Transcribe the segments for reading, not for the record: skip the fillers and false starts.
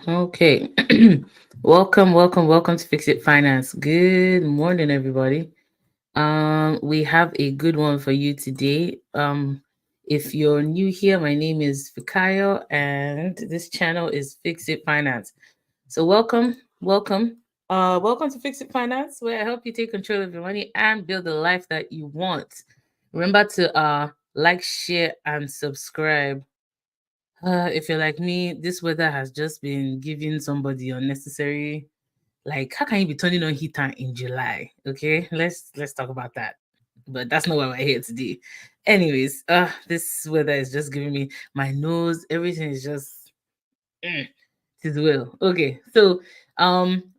Okay. welcome to Fix It Finance. Good morning, everybody. We have a good one for you today. If you're new here, my name is Vicario, and this channel is Fix It Finance. So welcome to Fix It Finance, where I help you take control of your money and build the life that you want. Remember to like, share, and subscribe. If you're like me, this weather has just been giving somebody unnecessary. Like, how can you be turning on heater in July? Okay, let's talk about that. But that's not why we're here today. Anyways, this weather is just giving me my nose. Everything is just it is well. Okay, so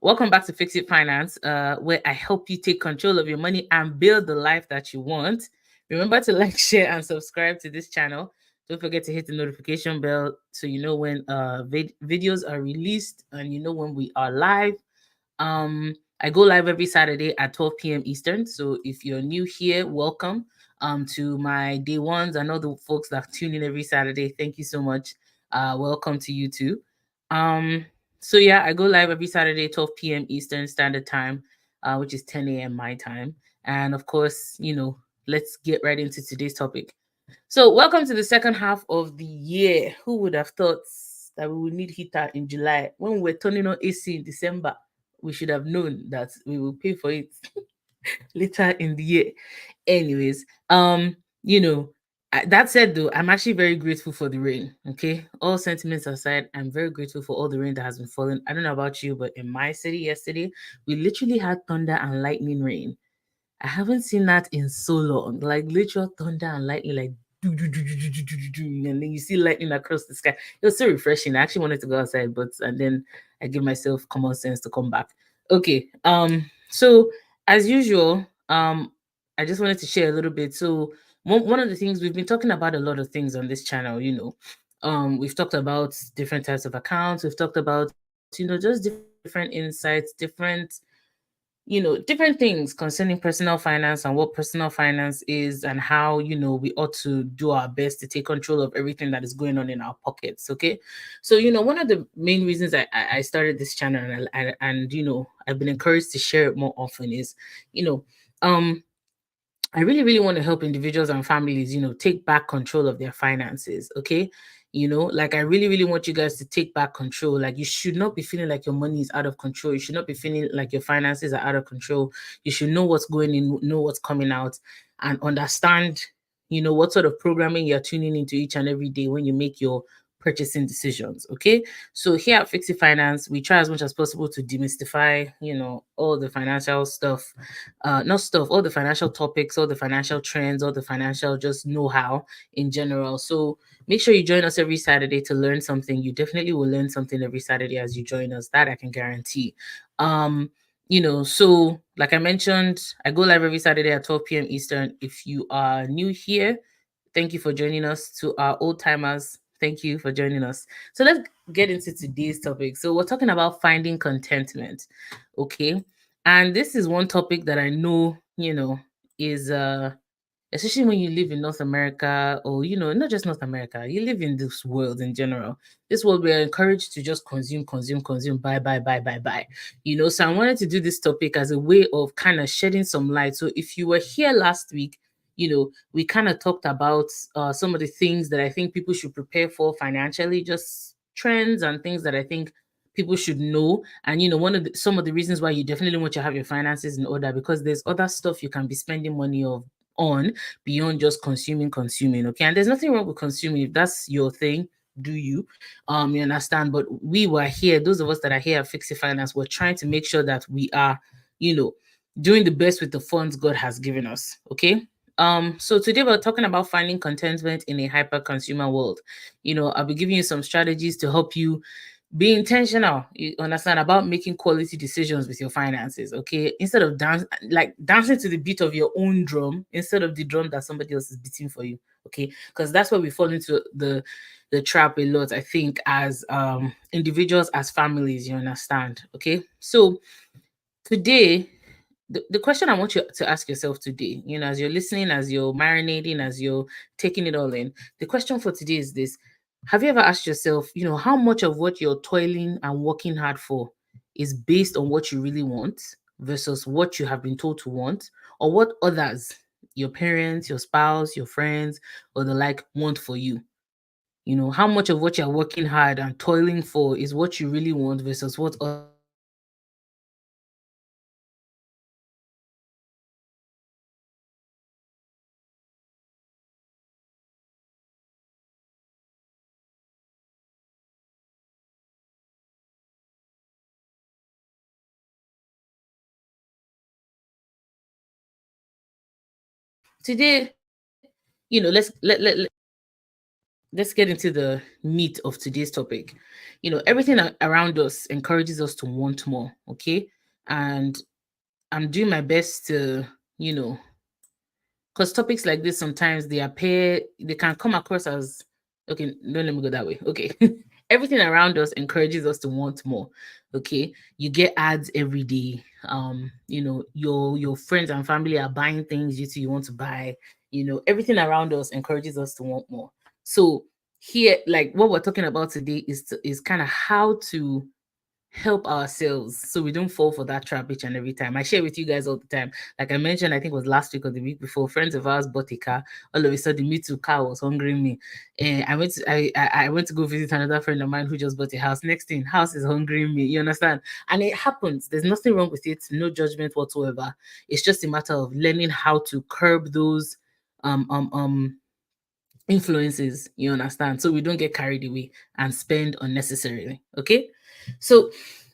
welcome back to Fix It Finance, where I help you take control of your money and build the life that you want. Remember to like, share, and subscribe to this channel. Don't forget to hit the notification bell so you know when videos are released and you know when we are live. I go live every Saturday at 12 p.m. Eastern. So if you're new here, welcome to my day ones. I know the folks that tune in every Saturday. Thank you so much. Welcome to you too. Um, so yeah, I go live every Saturday, 12 p.m. Eastern Standard Time, which is 10 a.m. my time. And of course, let's get right into today's topic. So, welcome to the second half of the year. Who would have thought that we would need heater in July when we were turning on AC in December? We should have known that we will pay for it later in the year. Anyways, you know, that said though, I'm actually very grateful for the rain. Okay, all sentiments aside, I'm very grateful for all the rain that has been falling. I don't know about you, but in my city yesterday, we literally had thunder and lightning rain. I haven't seen that in so long. Like literal thunder and lightning, like do, do, do, do, do, do, do, do, and then you see lightning across the sky. It was so refreshing. I actually wanted to go outside, but and then I give myself common sense to come back. Okay. So as usual, I just wanted to share a little bit. So one of the things we've been talking about a lot of things on this channel, we've talked about different types of accounts. We've talked about, just different insights, different things concerning personal finance and what personal finance is and how, we ought to do our best to take control of everything that is going on in our pockets. Okay. So, one of the main reasons I started this channel and I've been encouraged to share it more often is, you know, um, I really, really want to help individuals and families, take back control of their finances. Okay. Like I really, really want you guys to take back control. Like you should not be feeling like your money is out of control. You should not be feeling like your finances are out of control. You should know what's going in, know what's coming out, and understand, what sort of programming you're tuning into each and every day when you make your purchasing decisions. Okay. So here at Fixie Finance, we try as much as possible to demystify, all the financial stuff, not stuff, all the financial topics, all the financial trends, all the financial just know-how in general. So make sure you join us every Saturday to learn something. You definitely will learn something every Saturday as you join us. That I can guarantee. So like I mentioned, I go live every Saturday at 12 p.m. Eastern. If you are new here, thank you for joining us. To our old timers, thank you for joining us. So let's get into today's topic. So we're talking about finding contentment. Okay. And this is one topic that I know, is especially when you live in North America, or not just North America, you live in this world in general. This world, we're encouraged to just consume, buy, buy, buy, buy, buy. So I wanted to do this topic as a way of kind of shedding some light. So if you were here last week, we kind of talked about some of the things that I think people should prepare for financially, just trends and things that I think people should know. And some of the reasons why you definitely want to have your finances in order, because there's other stuff you can be spending money on beyond just consuming. Okay. And there's nothing wrong with consuming. If that's your thing, do you understand? But we were here, those of us that are here at Fixie Finance, we're trying to make sure that we are, you know, doing the best with the funds God has given us. Okay. So today we're talking about finding contentment in a hyper consumer world. I'll be giving you some strategies to help you be intentional, you understand, about making quality decisions with your finances. Okay, instead of dancing to the beat of your own drum instead of the drum that somebody else is beating for you. Okay, because that's where we fall into the trap a lot, I think, as individuals, as families, you understand. Okay, so today, the question I want you to ask yourself today, as you're listening, as you're marinating, as you're taking it all in, the question for today is this: Have you ever asked yourself, how much of what you're toiling and working hard for is based on what you really want versus what you have been told to want, or what others, your parents, your spouse, your friends, or the like, want for you? How much of what you're working hard and toiling for is what you really want versus what others want for you? Today, let's get into the meat of today's topic. Everything around us encourages us to want more, okay? And I'm doing my best to, you know, because topics like this sometimes they can come across as, okay, don't let me go that way. Okay. Everything around us encourages us to want more. Okay. You get ads every day. Your friends and family are buying things you too you want to buy. Everything around us encourages us to want more. So here, like what we're talking about today is kind of how to help ourselves so we don't fall for that trap each and every time. I share with you guys all the time. Like I mentioned, I think it was last week or the week before, friends of ours bought a car. All of a sudden, me too, car was hungering me. And I went to go visit another friend of mine who just bought a house. Next thing, house is hungering me. You understand? And it happens. There's nothing wrong with it, no judgment whatsoever. It's just a matter of learning how to curb those um um um influences, you understand, so we don't get carried away and spend unnecessarily. Okay, so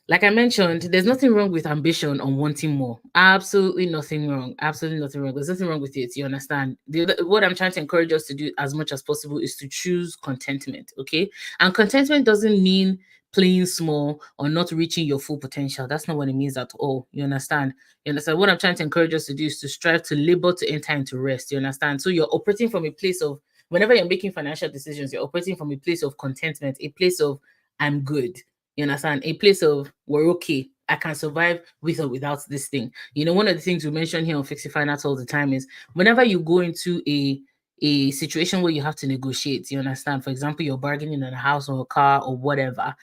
like I mentioned, there's nothing wrong with ambition on wanting more. Absolutely nothing wrong. Absolutely nothing wrong. There's nothing wrong with it, you understand. What I'm trying to encourage us to do as much as possible is to choose contentment. Okay, and contentment doesn't mean playing small or not reaching your full potential. That's not what it means at all. You understand what I'm trying to encourage us to do is to strive to labor to enter into rest. You understand, so you're operating from a place of, whenever you're making financial decisions, you're operating from a place of contentment, a place of I'm good. You understand? A place of we're okay. I can survive with or without this thing. One of the things we mention here on Fixie Finance all the time is whenever you go into a situation where you have to negotiate, you understand? For example, you're bargaining on a house or a car or whatever,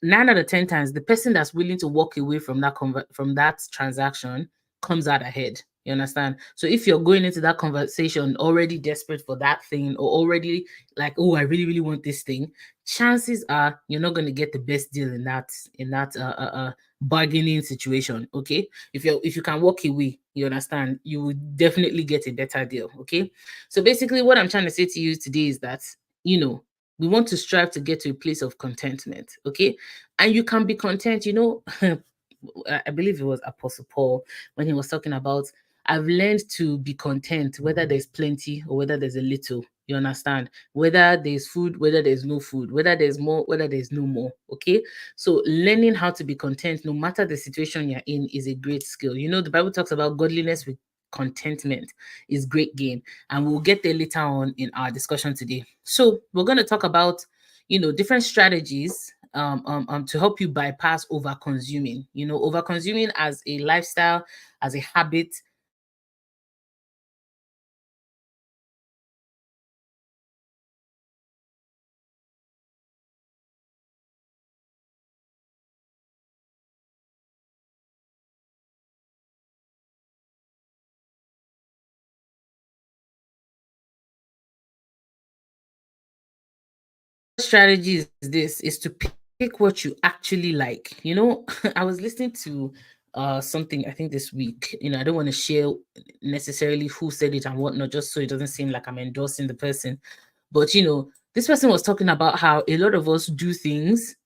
9 out of 10 times, the person that's willing to walk away from from that transaction comes out ahead. You understand? So if you're going into that conversation already desperate for that thing, or already like, oh, I really, really want this thing, chances are you're not going to get the best deal in that bargaining situation. Okay, if you can walk away, you understand, you will definitely get a better deal. Okay, so basically, what I'm trying to say to you today is that you know we want to strive to get to a place of contentment. Okay, and you can be content. I believe it was Apostle Paul when he was talking about, I've learned to be content whether there's plenty or whether there's a little. You understand? Whether there's food, whether there's no food, whether there's more, whether there's no more. Okay. So learning how to be content no matter the situation you're in is a great skill. The Bible talks about godliness with contentment is great gain. And we'll get there later on in our discussion today. So we're going to talk about different strategies to help you bypass over consuming. Over consuming as a lifestyle, as a habit. Strategy is this is to pick what you actually like. I was listening to something, I think this week. I don't want to share necessarily who said it and whatnot, just so it doesn't seem like I'm endorsing the person. But this person was talking about how a lot of us do things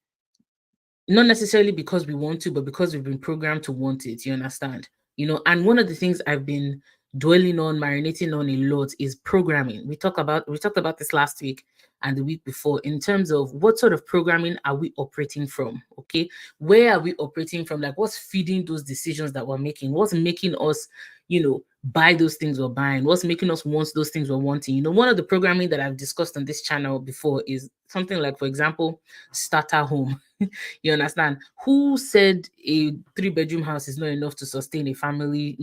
not necessarily because we want to, but because we've been programmed to want it. You understand? And one of the things I've been dwelling on, marinating on a lot is programming. We talked about this last week and the week before in terms of what sort of programming are we operating from? Okay, where are we operating from? Like, what's feeding those decisions that we're making? What's making us, buy those things we're buying? What's making us want those things we're wanting? One of the programming that I've discussed on this channel before is something like, for example, starter home. You understand? Who said a 3-bedroom house is not enough to sustain a family,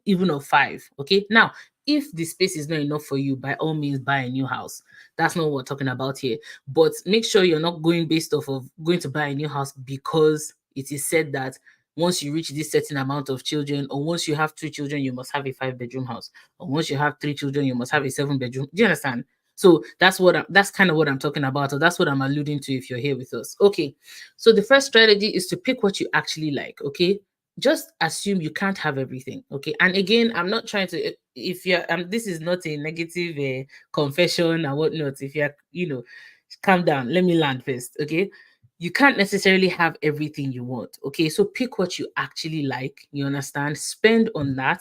even of 5? Okay. Now, If the space is not enough for you, by all means buy a new house. That's not what we're talking about here. But make sure you're not going based off of going to buy a new house because it is said that once you reach this certain amount of children, or once you have 2 children, you must have a 5 bedroom house, or once you have 3 children, you must have a 7 bedroom. Do you understand? So that's kind of what I'm talking about, or that's what I'm alluding to if you're here with us. Okay. So the first strategy is to pick what you actually like. Okay. Just assume you can't have everything. Okay. And again, I'm not trying to, if you're, this is not a negative confession and whatnot. If you're, calm down. Let me land first. Okay. You can't necessarily have everything you want. Okay. So pick what you actually like. You understand? Spend on that,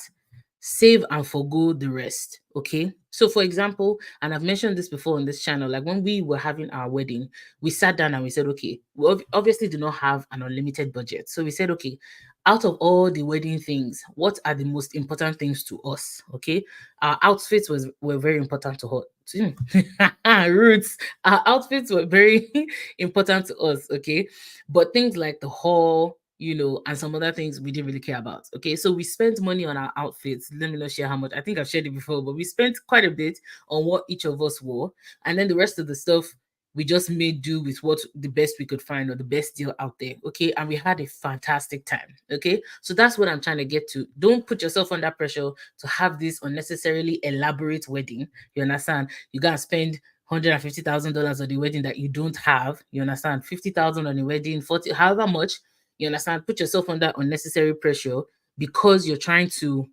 save and forgo the rest. Okay. So, for example, and I've mentioned this before on this channel, like when we were having our wedding, we sat down and we said, okay, we obviously do not have an unlimited budget. So we said, okay, out of all the wedding things, what are the most important things to us? Okay. Our outfits were very important to her. Roots. Our outfits were very important to us. Okay. But things like the hall, and some other things we didn't really care about. Okay. So we spent money on our outfits. Let me not share how much. I think I've shared it before, but we spent quite a bit on what each of us wore. And then the rest of the stuff we just made do with what the best we could find or the best deal out there. Okay. And we had a fantastic time. Okay. So that's what I'm trying to get to. Don't put yourself under pressure to have this unnecessarily elaborate wedding. You understand? You gotta spend $150,000 on the wedding that you don't have. You understand? 50,000 on the wedding, 40, however much. You understand? Put yourself under unnecessary pressure because you're trying to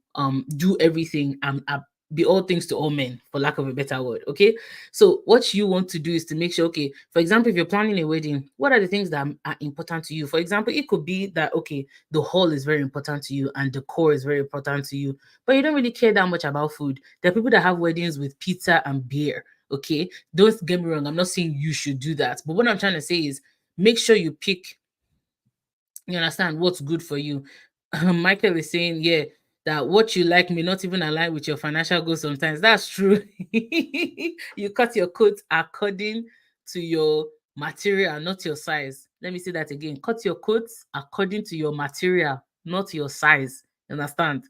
do everything and be all things to all men, for lack of a better word. Okay. So what you want to do is to make sure, okay, for example, if you're planning a wedding, what are the things that are important to you? For example, it could be that, okay, the hall is very important to you and the core is very important to you, but you don't really care that much about food. There are people that have weddings with pizza and beer. Okay. Don't get me wrong. I'm not saying you should do that. But what I'm trying to say is make sure you pick, you understand, what's good for you. Michael is saying, yeah, that what you like may not even align with your financial goals sometimes. That's true. You cut your coat according to your material, not your size. Let me say that again. Cut your coat according to your material, not your size. Understand?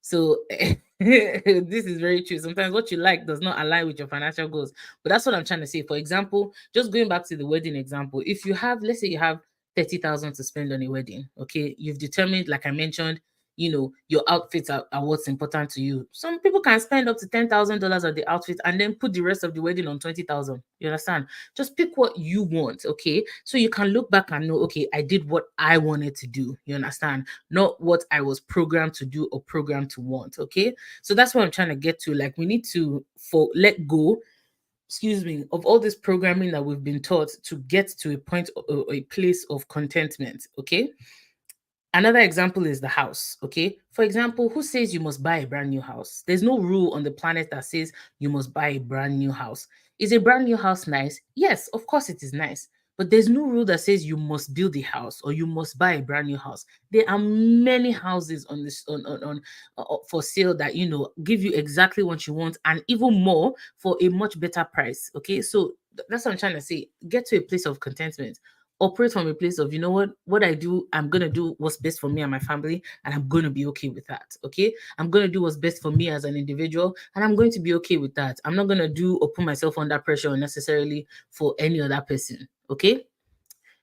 So this is very true. Sometimes what you like does not align with your financial goals. But that's what I'm trying to say. For example, just going back to the wedding example, if you have, let's say you have 30,000 to spend on a wedding. Okay. You've determined, like I mentioned, your outfits are what's important to you. Some people can spend up to $10,000 on the outfit and then put the rest of the wedding on 20,000. You understand? Just pick what you want. Okay. So you can look back and know, okay, I did what I wanted to do. You understand? Not what I was programmed to do or programmed to want. Okay. So that's what I'm trying to get to. Like, we need to let go, excuse me, of all this programming that we've been taught to get to a point or a place of contentment. Okay. Another example is the house. Okay. For example, who says you must buy a brand new house? There's no rule on the planet that says you must buy a brand new house. Is a brand new house nice? Yes, of course it is nice. But there's no rule that says you must build a house or you must buy a brand new house. There are many houses on this on for sale that give you exactly what you want and even more for a much better price. Okay, so that's what I'm trying to say. Get to a place of contentment, operate from a place of, what I do, I'm gonna do what's best for me and my family, and I'm gonna be okay with that. Okay, I'm gonna do what's best for me as an individual, and I'm going to be okay with that. I'm not gonna do or put myself under pressure unnecessarily for any other person. Okay.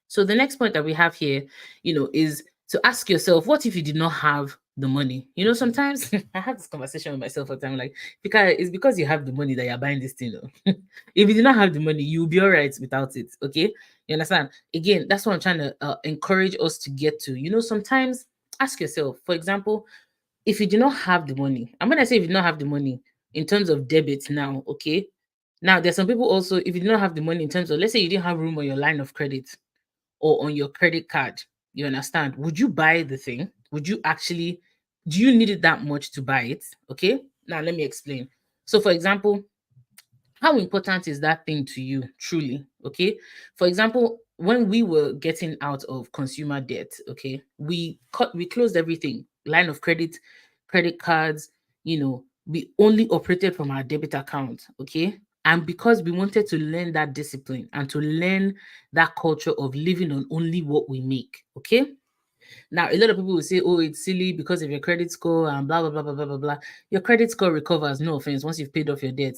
So the next point that we have here, is to ask yourself, what if you did not have the money? Sometimes I have this conversation with myself all the time, like, because it's because you have the money that you're buying this thing. If you do not have the money, you'll be all right without it. Okay. You understand? Again, that's what I'm trying to encourage us to get to. Sometimes ask yourself, for example, if you do not have the money, I'm going to say if you do not have the money in terms of debit now, okay? Now, there's some people also, if you do not have the money in terms of, let's say you didn't have room on your line of credit or on your credit card, you understand? Would you buy the thing? Would you actually, do you need it that much to buy it? Okay. Now, let me explain. So, for example, how important is that thing to you truly? Okay. For example, when we were getting out of consumer debt, okay, we closed everything, line of credit, credit cards, we only operated from our debit account. Okay. And because we wanted to learn that discipline and to learn that culture of living on only what we make. Okay. Now, a lot of people will say, oh, it's silly because of your credit score and blah, blah, blah, blah, blah, blah, blah. Your credit score recovers, no offense, once you've paid off your debt.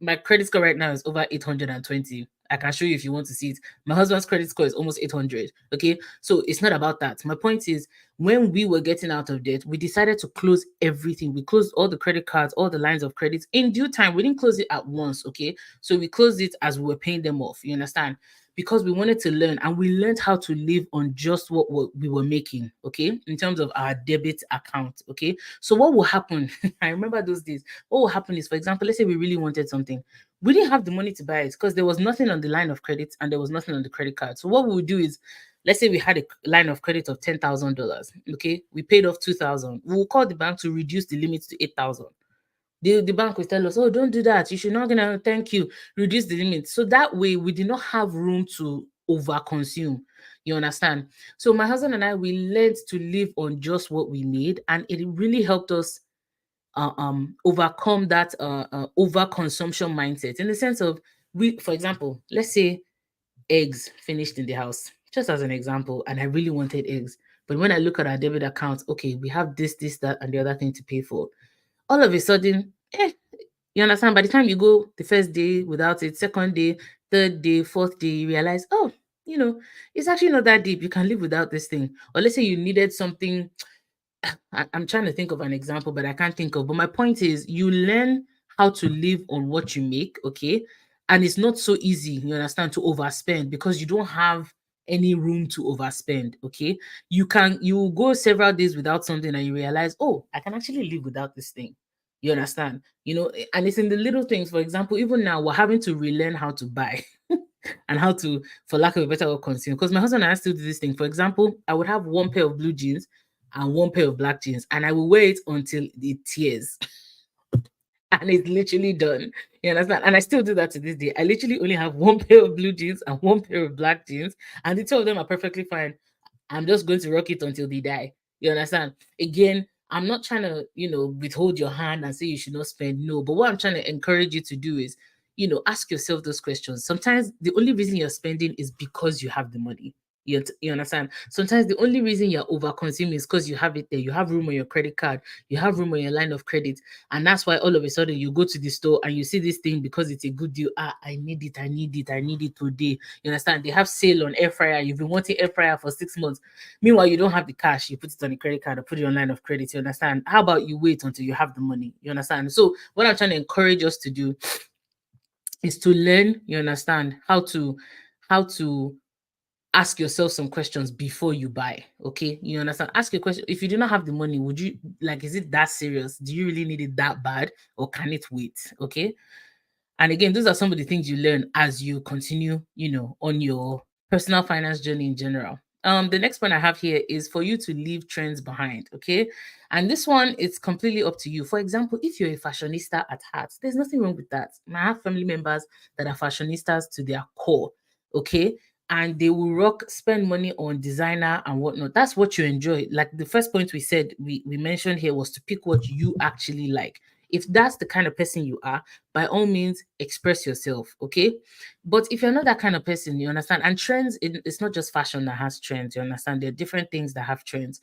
My credit score right now is over 820. I can show you if you want to see it. My husband's credit score is almost 800. Okay. So it's not about that. My point is, when we were getting out of debt, we decided to close everything. We closed all the credit cards, all the lines of credit in due time. We didn't close it at once. Okay. So we closed it as we were paying them off. You understand? Because we wanted to learn, and we learned how to live on just what we were making. Okay. In terms of our debit account. Okay. So what will happen? I remember those days. What will happen is, for example, let's say we really wanted something. We didn't have the money to buy it because there was nothing on the line of credit and there was nothing on the credit card. So what we would do is, let's say we had a line of credit of $10,000. Okay, we paid off 2,000. We'll call the bank to reduce the limit to 8,000. The bank will tell us, oh, don't do that. You should not gonna thank you. Reduce the limit. So that way we did not have room to over consume. You understand? So my husband and I, we learned to live on just what we made, and it really helped us overcome that over consumption mindset, in the sense of, we, for example, let's say eggs finished in the house, just as an example, and I really wanted eggs. But when I look at our debit account, okay, we have this, that, and the other thing to pay for. All of a sudden, you understand? By the time you go the first day without it, second day, third day, fourth day, you realize, oh, it's actually not that deep. You can live without this thing. Or let's say you needed something. I'm trying to think of an example, but I can't think of. But my point is, you learn how to live on what you make, okay? And it's not so easy, you understand, to overspend because you don't have any room to overspend, okay? You go several days without something and you realize, oh, I can actually live without this thing. You understand? And it's in the little things. For example, even now we're having to relearn how to buy and how to, for lack of a better word, consume. Because my husband and I still do this thing. For example, I would have one pair of blue jeans and one pair of black jeans, and I will wear it until it tears. And it's literally done. You understand? And I still do that to this day. I literally only have one pair of blue jeans and one pair of black jeans, and the two of them are perfectly fine. I'm just going to rock it until they die. You understand? Again, I'm not trying to, withhold your hand and say you should not spend. No, but what I'm trying to encourage you to do is, ask yourself those questions. Sometimes the only reason you're spending is because you have the money. You understand? Sometimes the only reason you're over consuming is because you have it there. You have room on your credit card, you have room on your line of credit. And that's why all of a sudden you go to the store and you see this thing because it's a good deal. Ah, I need it, I need it, I need it today. You understand? They have sale on air fryer. You've been wanting air fryer for 6 months. Meanwhile, you don't have the cash. You put it on the credit card or put it on line of credit. You understand? How about you wait until you have the money? You understand? So what I'm trying to encourage us to do is to learn, you understand, how to ask yourself some questions before you buy. Okay, you understand? Ask a question. If you do not have the money, would you, like, is it that serious? Do you really need it that bad, or can it wait? Okay. And again, those are some of the things you learn as you continue, on your personal finance journey in general. The next point I have here is for you to leave trends behind. Okay. And this one, it's completely up to you. For example, if you're a fashionista at heart, there's nothing wrong with that. I have family members that are fashionistas to their core. Okay. And they will spend money on designer and whatnot. That's what you enjoy. Like the first point we mentioned here was to pick what you actually like. If that's the kind of person you are, by all means, express yourself, okay? But if you're not that kind of person, you understand, and trends, it's not just fashion that has trends, you understand? There are different things that have trends.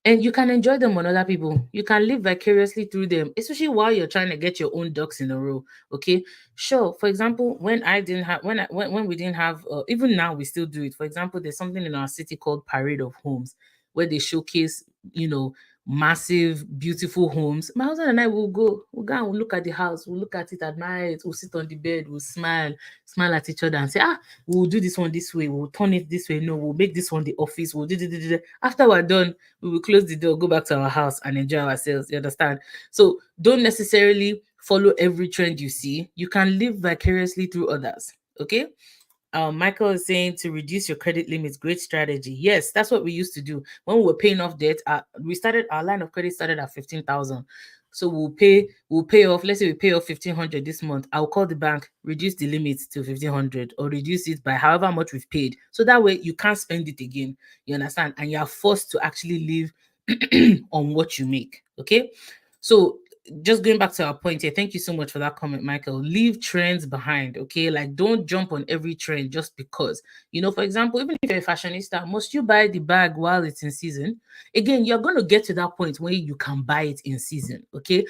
And you can enjoy them on other people. You can live vicariously through them, especially while you're trying to get your own ducks in a row. Okay. Sure. For example, when I didn't have when we didn't have even now we still do it. For example, there's something in our city called Parade of Homes where they showcase, you know, massive, beautiful homes. My husband and I we'll go and we'll look at the house, we'll look at it, admire it, we'll sit on the bed, we'll smile at each other and say, we'll do this one this way, we'll turn it this way, no, we'll make this one the office, we'll do. After we're done, we will close the door, go back to our house and enjoy ourselves. You understand? So don't necessarily follow every trend you see. You can live vicariously through others. Okay. Michael is saying to reduce your credit limits, great strategy. Yes, that's what we used to do when we were paying off debt. We started our line of credit started at 15,000. So we'll pay off. Let's say we pay off 1,500 this month. I'll call the bank, reduce the limit to 1,500, or reduce it by however much we've paid. So that way you can't spend it again. You understand? And you are forced to actually live on what you make. Okay. So just going back to our point here, thank you so much for that comment, Michael. Leave trends behind, okay? Like, don't jump on every trend just because. For example, even if you're a fashionista, must you buy the bag while it's in season? Again, you're going to get to that point where you can buy it in season, okay?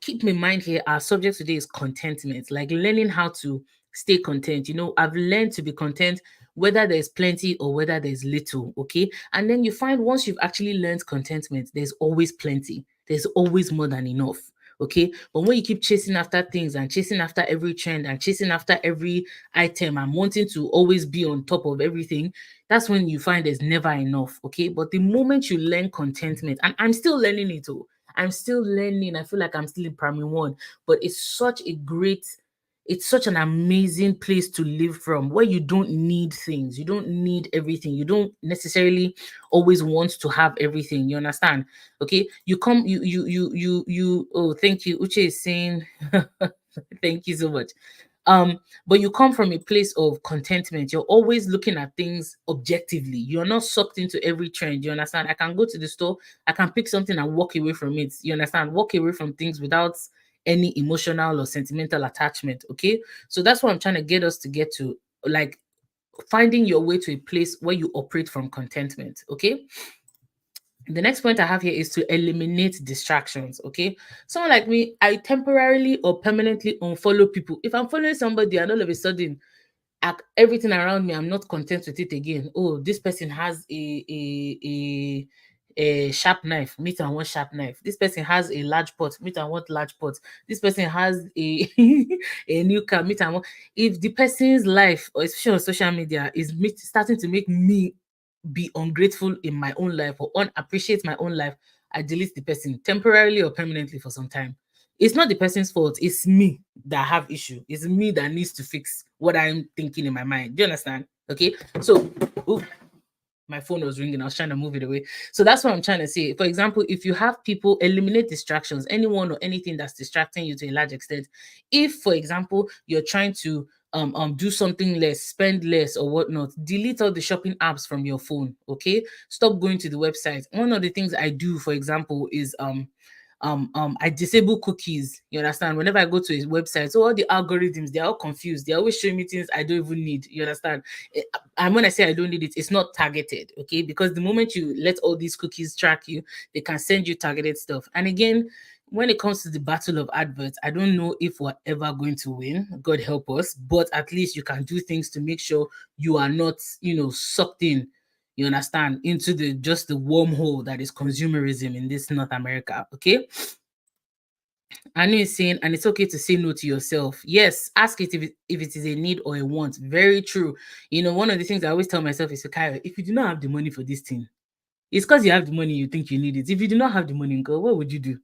Keep in mind here, our subject today is contentment, like learning how to stay content. I've learned to be content whether there's plenty or whether there's little, okay? And then you find once you've actually learned contentment, there's always plenty, there's always more than enough, okay? But when you keep chasing after things and chasing after every trend and chasing after every item and wanting to always be on top of everything, that's when you find there's never enough, okay? But the moment you learn contentment, and I'm still learning it, I'm still learning. I feel like I'm still in primary one, but it's such an amazing place to live from, where you don't need things, you don't need everything, you don't necessarily always want to have everything. You understand? Okay, you come, oh, thank you. Uche is saying, thank you so much. But you come from a place of contentment. You're always looking at things objectively. You're not sucked into every trend. You understand? I can go to the store, I can pick something and walk away from it. You understand? Walk away from things without any emotional or sentimental attachment. Okay. So that's what I'm trying to get us to get to, like finding your way to a place where you operate from contentment. Okay. The next point I have here is to eliminate distractions. Okay. Someone like me, I temporarily or permanently unfollow people. If I'm following somebody and all of a sudden everything around me, I'm not content with it again. Oh, this person has a sharp knife, me too, I want sharp knife. This person has a large pot, me too, I want large pot. This person has a a new car, me too, I want. If the person's life, or especially on social media, is starting to make me be ungrateful in my own life or unappreciate my own life, I delete the person temporarily or permanently for some time. It's not the person's fault. It's me that have issue. It's me that needs to fix what I'm thinking in my mind. Do you understand? Okay. So, ooh, my phone was ringing. I was trying to move it away. So that's what I'm trying to say. For example, if you have people, eliminate distractions, anyone or anything that's distracting you to a large extent. If, for example, you're trying to do something less, spend less or whatnot, delete all the shopping apps from your phone. Okay. Stop going to the website. One of the things I do, for example, is I disable cookies. You understand? Whenever I go to his website, so all the algorithms, they're all confused. They're always showing me things I don't even need. You understand? And when I say I don't need it, it's not targeted, okay? Because the moment you let all these cookies track you, they can send you targeted stuff. And again, when it comes to the battle of adverts, I don't know if we're ever going to win. God help us. But at least you can do things to make sure you are not, sucked in, you understand, into the just the wormhole that is consumerism in this North America. Okay. I know you're saying, and it's okay to say no to yourself. Yes, ask it if it is a need or a want. Very true. One of the things I always tell myself is, Kyle, if you do not have the money for this thing, it's because you have the money, you think you need it. If you do not have the money, girl, what would you do?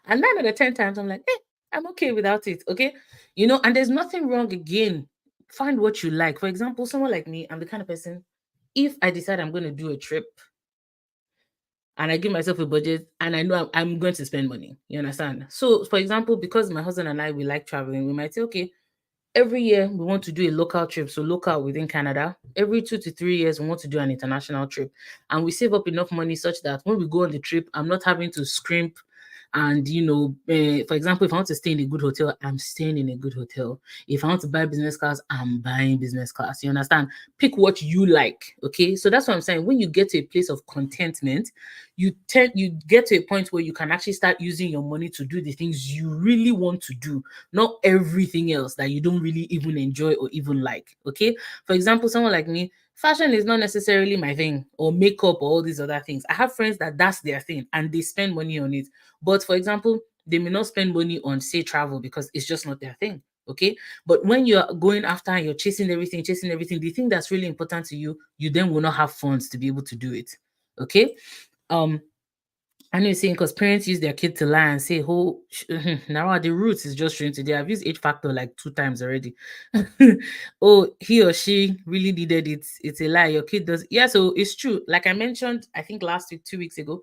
And 9 out of 10 times, I'm like, I'm okay without it. Okay. And there's nothing wrong again. Find what you like. For example, someone like me, I'm the kind of person, if I decide I'm going to do a trip, and I give myself a budget and I know I'm going to spend money. You understand? So, for example, because my husband and I, we like traveling, we might say, okay, every year we want to do a local trip. So, local within Canada. Every 2 to 3 years, we want to do an international trip. And we save up enough money such that when we go on the trip, I'm not having to scrimp. And, for example, if I want to stay in a good hotel, I'm staying in a good hotel. If I want to buy business class, I'm buying business class. You understand? Pick what you like. Okay. So that's what I'm saying. When you get to a place of contentment, you get to a point where you can actually start using your money to do the things you really want to do, not everything else that you don't really even enjoy or even like. Okay. For example, someone like me, fashion is not necessarily my thing, or makeup or all these other things. I have friends that's their thing and they spend money on it. But for example, they may not spend money on, say, travel because it's just not their thing. Okay. But when you're going after and you're chasing everything, the thing that's really important to you, you then will not have funds to be able to do it. Okay. I know you're saying because parents use their kid to lie and say, oh, now the roots is just showing today. I've used H factor like 2 times already. Oh, he or she really needed it. It's a lie. Your kid does. Yeah, so it's true. Like I mentioned, I think last week, 2 weeks ago,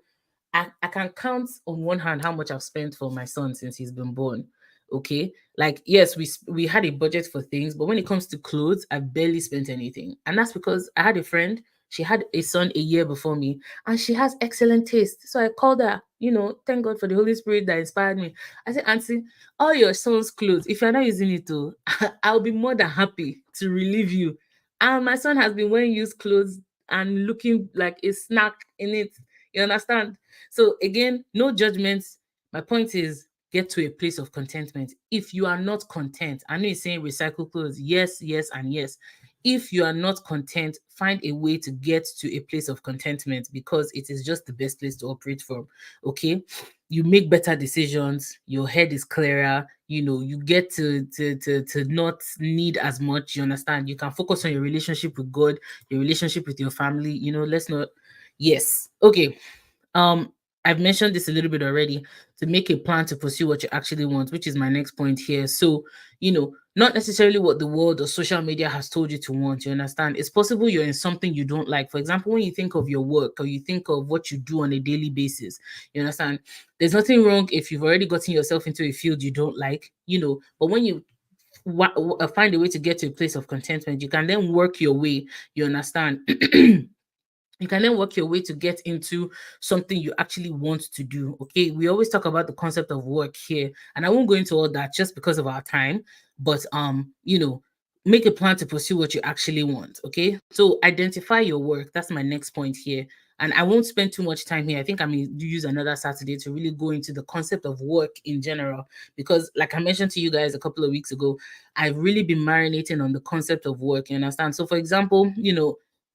I can count on one hand how much I've spent for my son since he's been born. Okay. Like, yes, we had a budget for things, but when it comes to clothes, I barely spent anything. And that's because I had a friend. She had a son a year before me, and she has excellent taste. So I called her, thank God for the Holy Spirit that inspired me. I said, Auntie, all your son's clothes, if you're not using it too, I'll be more than happy to relieve you. And my son has been wearing used clothes and looking like a snack in it. You understand? So again, no judgments. My point is, get to a place of contentment. If you are not content, I know you're saying recycle clothes. Yes, yes, and yes. If you are not content, find a way to get to a place of contentment, because it is just the best place to operate from. Okay, you make better decisions, your head is clearer, you get to not need as much. You understand? You can focus on your relationship with God, your relationship with your family. Let's not. Yes. Okay. um I've mentioned this a little bit already, to make a plan to pursue what you actually want, which is my next point here. So, not necessarily what the world or social media has told you to want. You understand? It's possible you're in something you don't like. For example, when you think of your work, or you think of what you do on a daily basis, you understand? There's nothing wrong if you've already gotten yourself into a field you don't like, but when you find a way to get to a place of contentment, you can then work your way. You understand? You can then work your way to get into something you actually want to do. Okay, we always talk about the concept of work here, and I won't go into all that just because of our time. But make a plan to pursue what you actually want. Okay, so identify your work. That's my next point here. And I won't spend too much time here. I think I'm going to use another Saturday to really go into the concept of work in general, because like I mentioned to you guys a couple of weeks ago, I've really been marinating on the concept of work. You understand? So for example,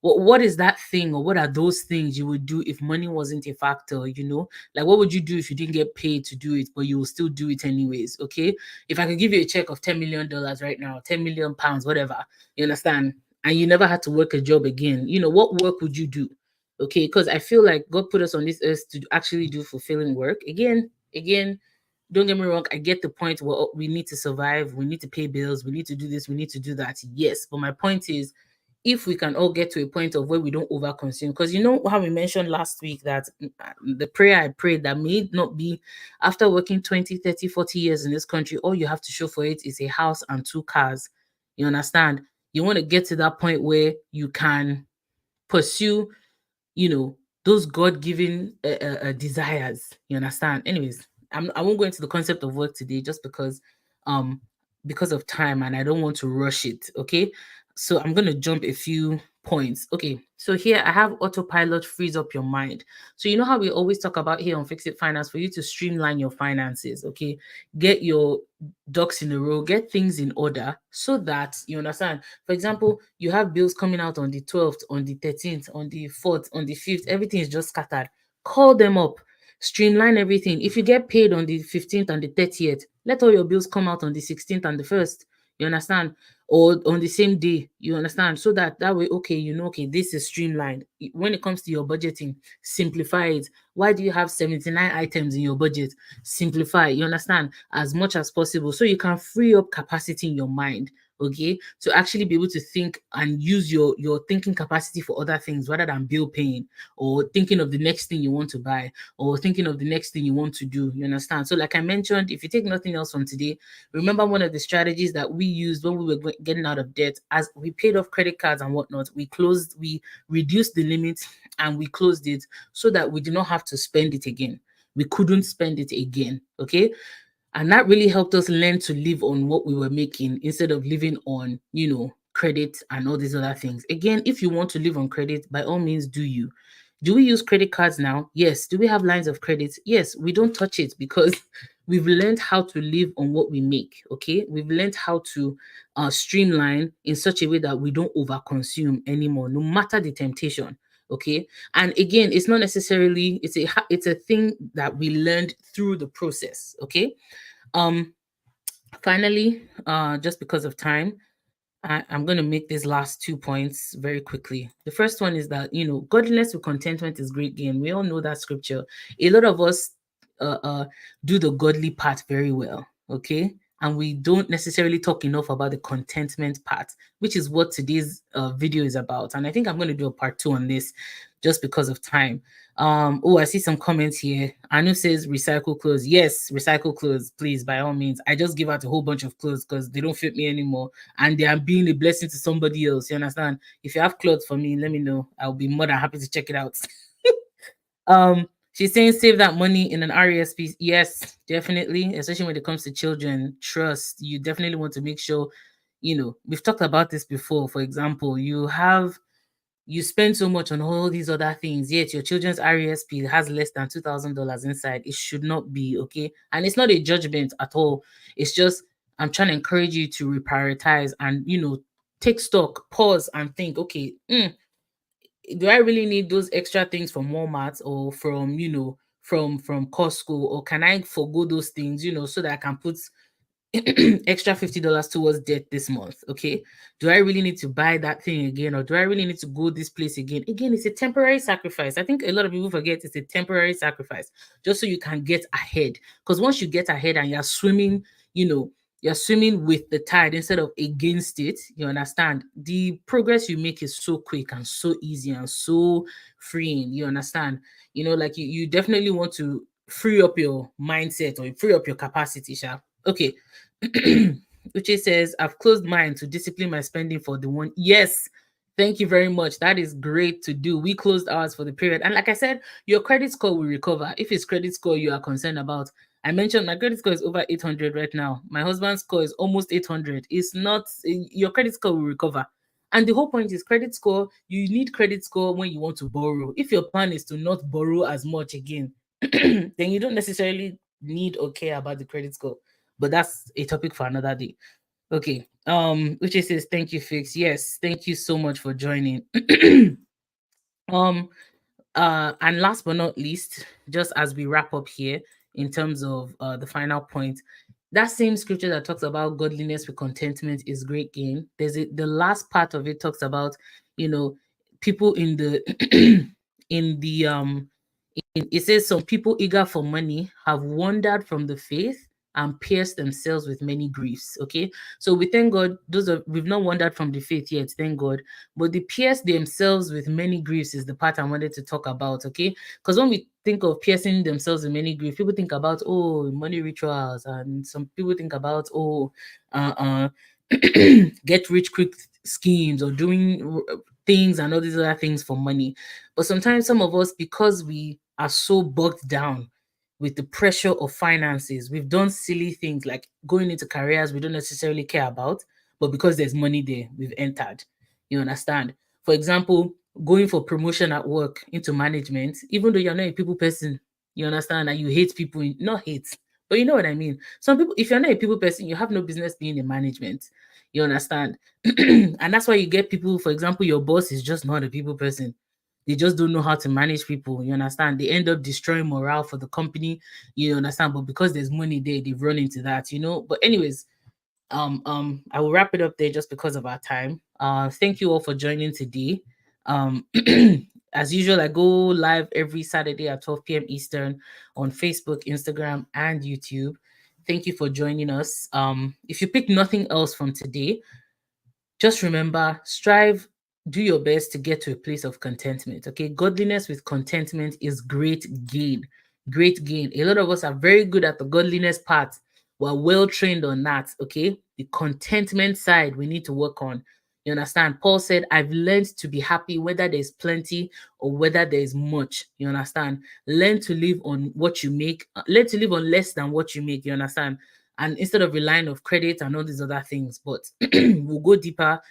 what is that thing, or what are those things you would do if money wasn't a factor? Like, what would you do if you didn't get paid to do it, but you will still do it anyways? Okay, if I could give you a check of $10 million right now, 10 million pounds, whatever, you understand, and you never had to work a job again, what work would you do? Okay, because I feel like God put us on this earth to actually do fulfilling work. Again, don't get me wrong, I get the point where we need to survive, we need to pay bills, we need to do this, we need to do that, yes, but my point is, if we can all get to a point of where we don't overconsume, because you know how we mentioned last week that the prayer I prayed, that may it not be after working 20, 30, 40 years in this country, all you have to show for it is a house and 2 cars. You understand? You want to get to that point where you can pursue, you know, those God-given desires. You understand? Anyways, I won't go into the concept of work today, just um because of time, and I don't want to rush it. Okay, so I'm gonna jump a few points. Okay, so here I have autopilot frees up your mind. So you know how we always talk about here on Fix It Finance, for you to streamline your finances. Okay, get your ducks in a row, get things in order, so that you understand. For example, you have bills coming out on the 12th, on the 13th, on the 4th, on the 5th, everything is just scattered. Call them up, streamline everything. If you get paid on the 15th and the 30th, let all your bills come out on the 16th and the 1st. You understand? Or on the same day, you understand? So that way, okay, okay, this is streamlined. When it comes to your budgeting, simplify it. Why do you have 79 items in your budget? Simplify, you understand, as much as possible, so you can free up capacity in your mind, okay, to actually be able to think and use your thinking capacity for other things, rather than bill paying, or thinking of the next thing you want to buy, or thinking of the next thing you want to do. You understand? So like I mentioned, if you take nothing else from today, remember one of the strategies that we used when we were getting out of debt, as we paid off credit cards and whatnot, we reduced the limit, and we closed it, so that we did not have to spend it again. We couldn't spend it again. Okay, and that really helped us learn to live on what we were making, instead of living on, credit and all these other things. Again, if you want to live on credit, by all means, do you. Do we use credit cards now? Yes. Do we have lines of credit? Yes. We don't touch it, because we've learned how to live on what we make. Okay, we've learned how to streamline in such a way that we don't overconsume anymore, no matter the temptation. Okay, and again, it's not necessarily, it's a thing that we learned through the process. Okay, um, finally, just because of time, I'm going to make these last 2 points very quickly. The first one is that, godliness with contentment is great gain. We all know that scripture. A lot of us uh, uh, do the godly part very well. Okay. and we don't necessarily talk enough about the contentment part, which is what today's video is about. And I think I'm going to do a part 2 on this just because of time. Oh, I see some comments here. Anu says recycle clothes. Yes, recycle clothes, please, by all means. I just give out a whole bunch of clothes because they don't fit me anymore, and they are being a blessing to somebody else. You understand? If you have clothes for me, let me know. I'll be more than happy to check it out. She's saying save that money in an RESP. Yes, definitely, especially when it comes to children. Trust. You definitely want to make sure, we've talked about this before. For example, you spend so much on all these other things, yet your children's RESP has less than $2,000 inside. It should not be, okay? And it's not a judgment at all. It's just I'm trying to encourage you to reprioritize and take stock, pause, and think, okay, do I really need those extra things from Walmart or from from Costco, or can I forgo those things, so that I can put extra $50 towards debt this month? Okay, do I really need to buy that thing again, or do I really need to go this place again? Again, it's a temporary sacrifice. I think a lot of people forget it's a temporary sacrifice, just so you can get ahead. Because once you get ahead and you're swimming, you're swimming with the tide instead of against it, you understand, the progress you make is so quick and so easy and so freeing. You understand? Like you definitely want to free up your mindset or free up your capacity, sha. Okay. Uche says, I've closed mine to discipline my spending for the one. Yes, thank you very much. That is great to do. We closed ours for the period. And like I said, your credit score will recover. If it's credit score you are concerned about, I mentioned my credit score is over 800 right now. My husband's score is almost 800. It's not, your credit score will recover. And the whole point is credit score. You need credit score when you want to borrow. If your plan is to not borrow as much again, then you don't necessarily need or care about the credit score. But that's a topic for another day. Okay. Uche says, thank you, Fix. Yes, thank you so much for joining. um, and last but not least, just as we wrap up here in terms of the final point, that same scripture that talks about godliness with contentment is great gain. The last part of it talks about, people in the in the it says some people eager for money have wandered from the faith and pierced themselves with many griefs. Okay, so we thank God. We've not wandered from the faith yet, thank God. But the pierce themselves with many griefs is the part I wanted to talk about. Okay, because when we think of piercing themselves with many griefs, people think about money rituals, and some people think about uh, uh get rich quick schemes or doing things and all these other things for money. But sometimes some of us, because we are so bogged down with the pressure of finances, we've done silly things like going into careers we don't necessarily care about, but because there's money there, we've entered. You understand? For example, going for promotion at work into management, even though you're not a people person, you understand, and you hate people, not hate, but you know what I mean. Some people, if you're not a people person, you have no business being in management. You understand? And that's why you get people, for example, your boss is just not a people person. They just don't know how to manage people. You understand? They end up destroying morale for the company. You understand? But because there's money there, they've run into that. But anyways, I will wrap it up there just because of our time. Thank you all for joining today. As usual, I go live every Saturday at 12 p.m. Eastern on Facebook, Instagram, and YouTube. Thank you for joining us. If you pick nothing else from today, just remember, strive, do your best to get to a place of contentment. Okay, godliness with contentment is great gain. Great gain. A lot of us are very good at the godliness part. We're well trained on that. Okay, the contentment side we need to work on. You understand? Paul said, I've learned to be happy whether there's plenty or whether there's much. You understand? Learn to live on what you make, learn to live on less than what you make. You understand? And instead of relying of credit and all these other things. But we'll go deeper,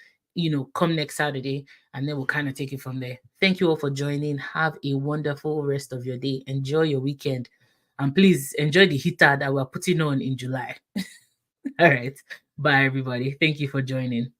come next Saturday, and then we'll kind of take it from there. Thank you all for joining. Have a wonderful rest of your day. Enjoy your weekend. And please enjoy the heater that we're putting on in July. All right. Bye, everybody. Thank you for joining.